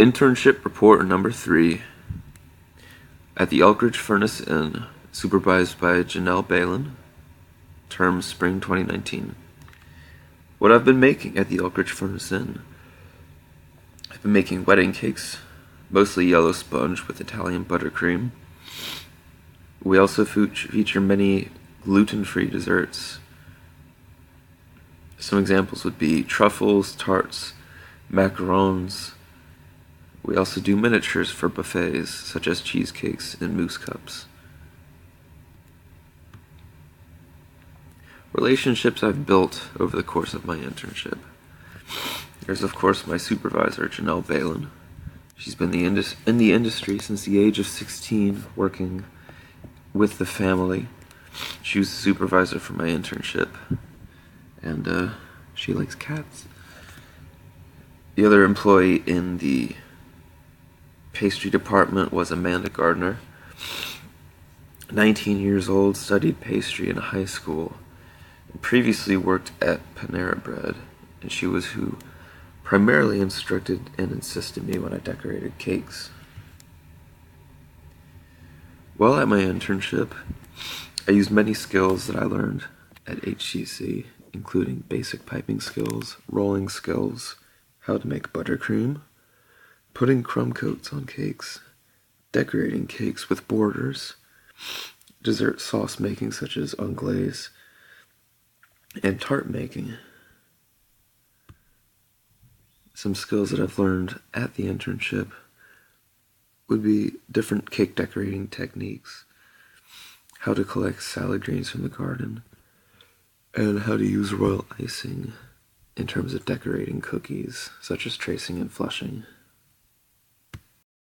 Internship Report number 3 at the Elkridge Furnace Inn, supervised by Janelle Balin, term spring 2019. What I've been making at the Elkridge Furnace Inn. I've been making wedding cakes, mostly yellow sponge with Italian buttercream. We also feature many gluten-free desserts. Some examples would be truffles, tarts, macarons. We also do miniatures for buffets, such as cheesecakes and mousse cups. Relationships I've built over the course of my internship. There's, of course, my supervisor, Janelle Balin. She's been in the industry since the age of 16, working with the family. She was the supervisor for my internship, and she likes cats. The other employee in the pastry department was Amanda Gardner. 19 years old, studied pastry in high school, and previously worked at Panera Bread, and she was who primarily instructed and assisted me when I decorated cakes. While at my internship, I used many skills that I learned at HCC, including basic piping skills, rolling skills, how to make buttercream, putting crumb coats on cakes, decorating cakes with borders, dessert sauce making such as anglaise, and tart making. Some skills that I've learned at the internship would be different cake decorating techniques, how to collect salad greens from the garden, and how to use royal icing in terms of decorating cookies, such as tracing and flushing.